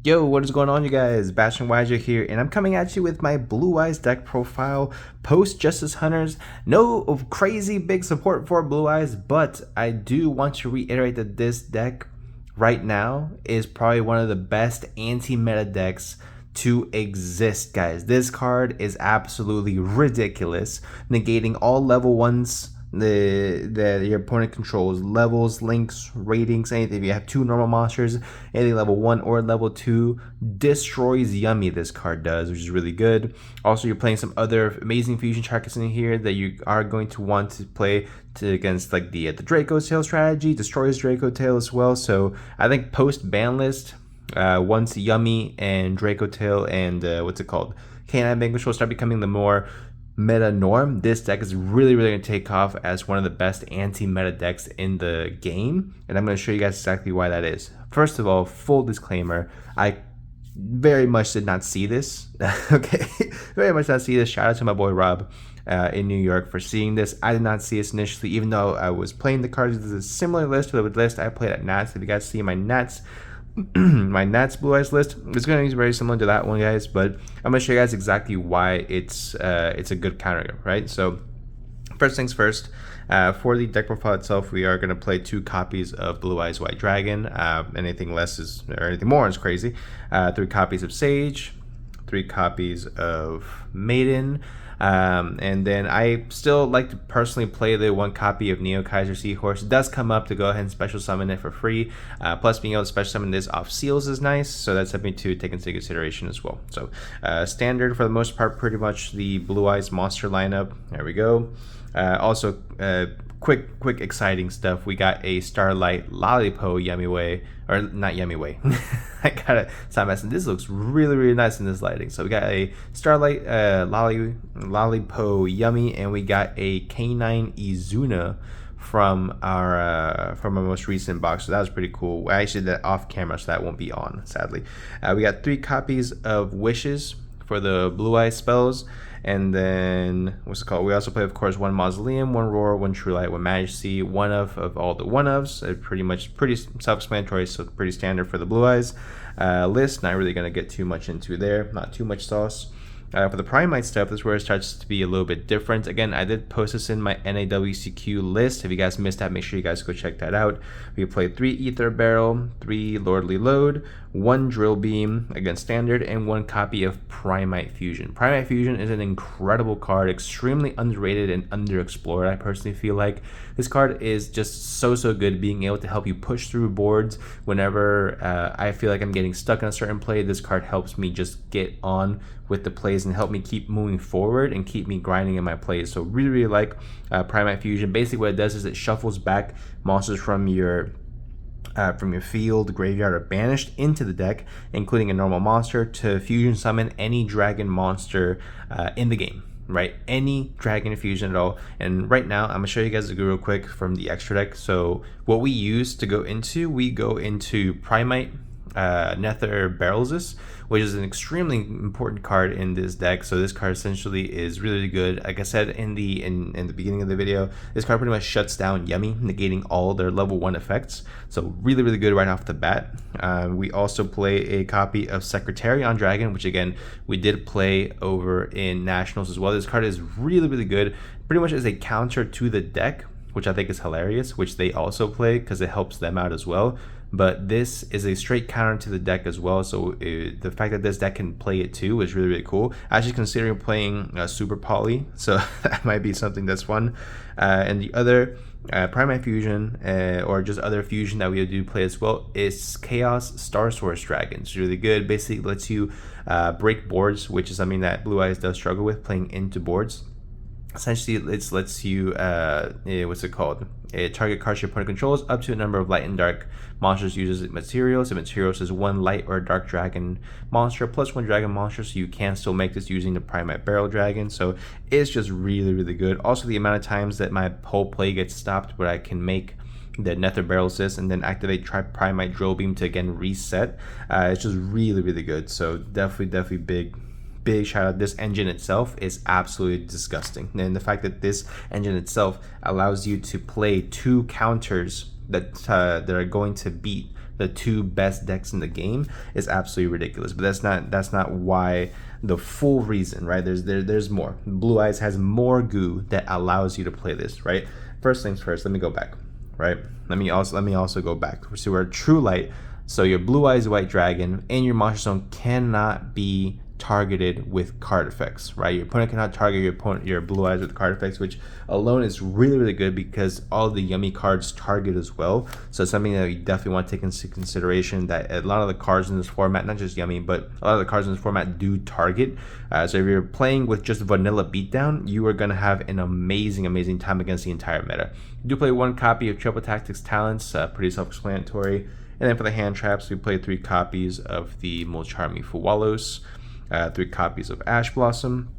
Yo, what is going on, you guys? BashtianYgo here, and I'm coming at you with my Blue Eyes deck profile post Justice Hunters. No crazy big support for Blue Eyes, but I do want to reiterate that this deck right now is probably one of the best anti-meta decks to exist, guys. This card is absolutely ridiculous, negating all level 1s your opponent controls, levels, links, ratings, anything. If you have two normal monsters, anything level 1 or level 2, destroys Yummy. This card does, which is really good. Also, you're playing some other amazing fusion trackers in here that you are going to want to play against, like the Draco Tail strategy, destroys Draco Tail as well. So I think post ban list, once Yummy and Draco Tail and Canine Vanquish will start becoming the more meta norm, this deck is really going to take off as one of the best anti-meta decks in the game, and I'm going to show you guys exactly why that is. First of all, full disclaimer, I very much did not see this. Okay, very much not see this. Shout out to my boy Rob in New York for seeing this. I did not see this initially, even though I was playing the cards. This is a similar list to the list I played at Nats. If you guys see my Nats my Nats Blue Eyes list, it's going to be very similar to that one, guys, but I'm going to show you guys exactly why it's a good counter, right? So first things first, for the deck profile itself, we are going to play 2 copies of Blue Eyes White Dragon. Anything less is, or anything more is crazy. 3 copies of Sage, 3 copies of Maiden, and then I still like to personally play the 1 copy of Neo Kaiser Seahorse. It does come up to go ahead and special summon it for free. Plus, being able to special summon this off seals is nice, so that's something to take into consideration as well. So, standard for the most part, pretty much the Blue Eyes monster lineup. There we go. Also, quick exciting stuff. We got a Starlight Lollipo Yummy Way, or not Yummy Way. I gotta stop messing. This looks really nice in this lighting. So we got a Starlight Lollipo Yummy, and we got a Canine Izuna from our most recent box. So that was pretty cool. I actually did that off camera, so that won't be on, sadly. We got 3 copies of Wishes for the Blue Eye spells. And then, we also play, of course, 1 Mausoleum, 1 Roar, 1 True Light, 1 Majesty, 1 of all the 1-ofs. Pretty self-explanatory, so pretty standard for the Blue Eyes list. Not really going to get too much into there, not too much sauce. For the Primite stuff, this is where it starts to be a little bit different. Again, I did post this in my NAWCQ list. If you guys missed that, make sure you guys go check that out. We played 3 Ether Barrel, 3 Lordly Load, 1 Drill Beam, again standard, and 1 copy of Primite Fusion. Primite Fusion is an incredible card, extremely underrated and underexplored. I personally feel like this card is just so good, being able to help you push through boards whenever I feel like I'm getting stuck in a certain play. This card helps me just get on with the plays and help me keep moving forward and keep me grinding in my plays. So really like Primite Fusion. Basically what it does is it shuffles back monsters from your field, graveyard, or banished into the deck, including a normal monster, to fusion summon any dragon monster in the game, right? Any dragon fusion at all. And right now I'm gonna show you guys real quick from the extra deck. So what we use to go into, we go into Primite Nether Barrels, which is an extremely important card in this deck. So this card essentially is really good. Like I said in the beginning of the video, this card pretty much shuts down Yummy, negating all their level 1 effects. So really good right off the bat. We also play a copy of Secretariat Dragon, which again we did play over in Nationals as well. This card is really good. Pretty much as a counter to the deck, which I think is hilarious, which they also play because it helps them out as well. But this is a straight counter to the deck as well, so the fact that this deck can play it too is really cool. Actually considering playing Super Poly, so that might be something that's fun. And the other Primite Fusion, or just other fusion that we do play as well, is Chaos Star Source Dragon. It's really good. Basically lets you break boards, which is something that Blue Eyes does struggle with, playing into boards. Essentially, it lets you, target cards your opponent controls up to a number of light and dark monsters uses materials. The materials is 1 light or dark dragon monster plus 1 dragon monster, so you can still make this using the Primite Barrel Dragon. So it's just really good. Also, the amount of times that my whole play gets stopped where I can make the Nether Barrel Assist and then activate Primite Drill Beam to again reset, it's just really good. So definitely big shout out. This engine itself is absolutely disgusting, and the fact that this engine itself allows you to play 2 counters that are going to beat the two best decks in the game is absolutely ridiculous. But that's not why the full reason, right? There's more. Blue Eyes has more goo that allows you to play this, right? First things first, let me go back, right? Let me also go back. So we're True Light. So your Blue Eyes White Dragon and your Monster Zone cannot be targeted with card effects, right? Your opponent cannot target your Blue Eyes with card effects, which alone is really good because all the Yummy cards target as well. So it's something that you definitely want to take into consideration, that a lot of the cards in this format, not just Yummy, but a lot of the cards in this format do target. So if you're playing with just vanilla beatdown, you are going to have an amazing time against the entire meta. You do play one copy of Triple Tactics Talents, pretty self-explanatory. And then for the hand traps, we play 3 copies of the Mulcharmy Fuwalos, 3 copies of Ash Blossom,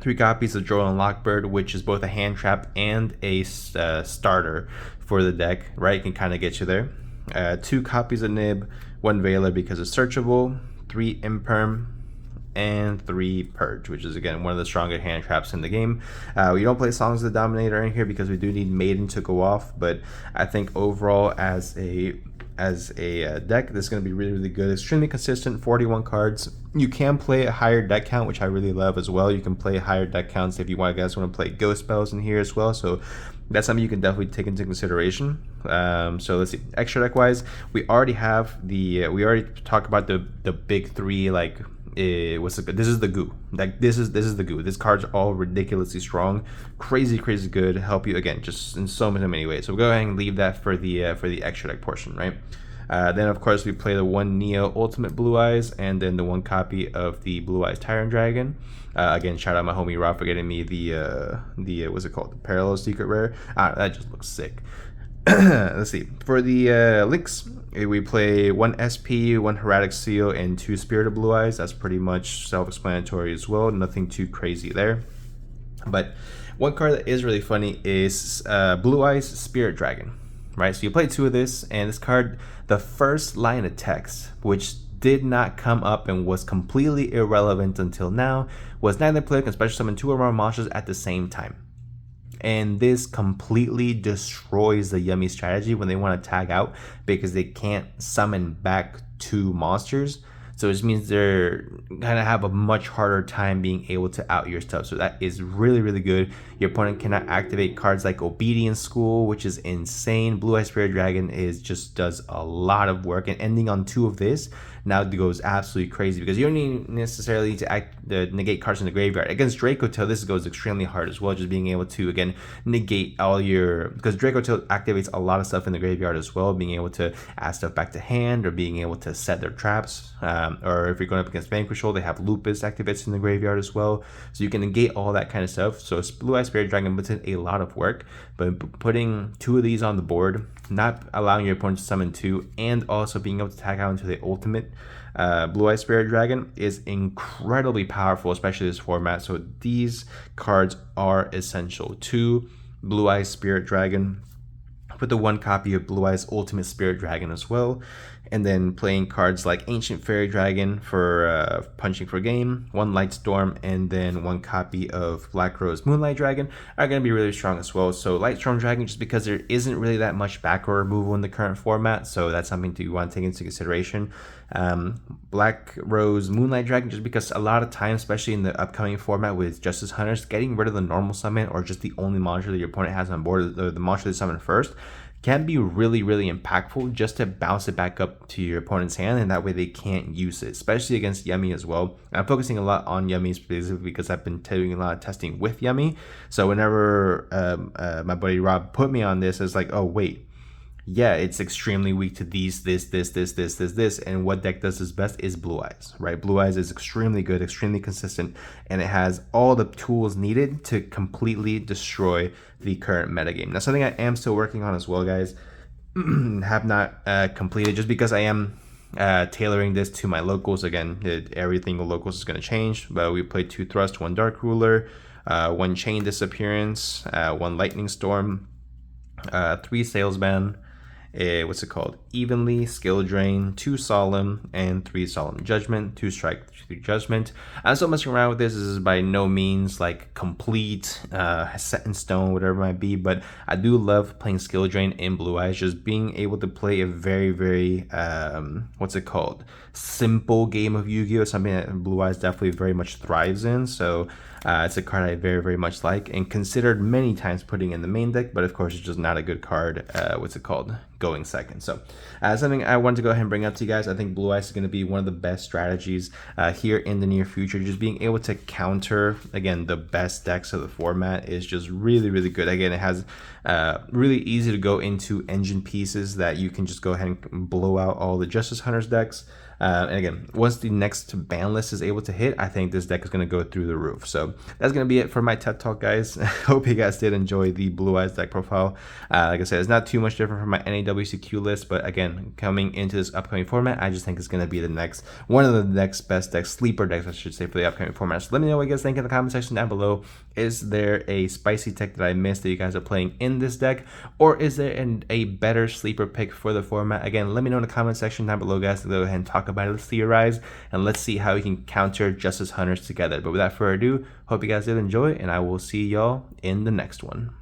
3 copies of Jordan Lockbird, which is both a hand trap and a starter for the deck, right? It can kind of get you there. 2 copies of Nib, 1 Veiler because it's searchable, 3 Imperm, and 3 Purge, which is again one of the stronger hand traps in the game. We don't play Songs of the Dominator in here because we do need Maiden to go off, but I think overall as a deck, this is going to be really good. Extremely consistent, 41 cards. You can play a higher deck count, which I really love as well. You can play higher deck counts if you guys want to play ghost spells in here as well. So that's something you can definitely take into consideration. So let's see, extra deck wise, we already have we already talked about the big 3, like this is the goo. Like this is the goo. These cards are all ridiculously strong, crazy good, help you again just in so many ways. So we'll go ahead and leave that for the extra deck portion, right? Then of course we play the 1 Neo Ultimate Blue Eyes and then the 1 copy of the Blue Eyes Tyrant Dragon. Again, shout out my homie Rob for getting me the what's it called, the Parallel Secret Rare. That just looks sick. Let's see, for the links, we play 1 SP, 1 Heraldic Seal, and 2 Spirit of Blue Eyes. That's pretty much self-explanatory as well, nothing too crazy there. But one card that is really funny is Blue Eyes Spirit Dragon, right? So you play 2 of this, and this card, the first line of text, which did not come up and was completely irrelevant until now, was neither player can special summon 2 or more monsters at the same time. And this completely destroys the Yummy strategy when they want to tag out, because they can't summon back 2 monsters. So it just means they're gonna have a much harder time being able to out your stuff. So that is really good. Your opponent cannot activate cards like Obedience School, which is insane. Blue Eye Spirit Dragon does a lot of work, and ending on 2 of this now goes absolutely crazy, because you don't necessarily need to negate cards in the graveyard. Against Draco Tail, this goes extremely hard as well, just being able to again negate all your, because Draco Tail activates a lot of stuff in the graveyard as well, being able to add stuff back to hand or being able to set their traps. Or if you're going up against Vanquishal, they have Lupus activates in the graveyard as well, so you can negate all that kind of stuff. So Blue Eye Spirit Dragon puts in a lot of work, but putting 2 of these on the board, not allowing your opponent to summon 2, and also being able to tag out into the ultimate Blue Eye Spirit Dragon is incredibly powerful, especially this format. So these cards are essential. 2 Blue Eye Spirit Dragon, put the 1 copy of Blue Eyes Ultimate Spirit Dragon as well, and then playing cards like Ancient Fairy Dragon for punching for game, 1 Light Storm, and then 1 copy of Black Rose Moonlight Dragon are going to be really strong as well. So Light Storm Dragon, just because there isn't really that much backrow removal in the current format, so that's something you want to take into consideration. Black Rose Moonlight Dragon, just because a lot of times, especially in the upcoming format with Justice Hunters, getting rid of the normal summon or just the only monster that your opponent has on board, the monster they summon first, can be really impactful, just to bounce it back up to your opponent's hand, and that way they can't use it, especially against Yummy as well. I'm focusing a lot on Yummy specifically because I've been doing a lot of testing with Yummy. So whenever my buddy Rob put me on this, it's like, oh wait, yeah, it's extremely weak to this, and what deck does this best is Blue Eyes, right? Blue Eyes is extremely good, extremely consistent, and it has all the tools needed to completely destroy the current metagame. Now, something I am still working on as well, guys, have not completed, just because I am tailoring this to my locals. Again, everything with locals is going to change, but we played 2 Thrust, 1 Dark Ruler, 1 Chain Disappearance, 1 Lightning Storm, 3 Salesman, what's it called? Evenly, Skill Drain, 2 Solemn, and 3 Solemn Judgment, 2 Strike, 3 Judgment. I'm still messing around with this. This is by no means like complete, set in stone, whatever it might be, but I do love playing Skill Drain in Blue Eyes, just being able to play a very, very, what's it called? Simple game of Yu-Gi-Oh! Something that Blue Eyes definitely very much thrives in. So it's a card I very, very much like and considered many times putting in the main deck, but of course it's just not a good card, what's it called, going second. So something I wanted to go ahead and bring up to you guys. I think Blue Eyes is going to be one of the best strategies here in the near future. Just being able to counter, again, the best decks of the format is just really, really good. Again, it has really easy to go into engine pieces that you can just go ahead and blow out all the Justice Hunters decks. And again, once the next ban list is able to hit, I think this deck is going to go through the roof. So that's going to be it for my TED Talk, guys. Hope you guys did enjoy the Blue Eyes deck profile. Like I said, it's not too much different from my NAWCQ list, but again, coming into this upcoming format, I just think it's going to be one of the next best decks, sleeper decks, I should say, for the upcoming format. So let me know what you guys think in the comment section down below. Is there a spicy tech that I missed that you guys are playing in this deck, or is there a better sleeper pick for the format? Again, let me know in the comment section down below, guys. Go ahead and talk about it. Let's theorize and let's see how we can counter Justice Hunters together. But without further ado, hope you guys did enjoy, and I will see y'all in the next one.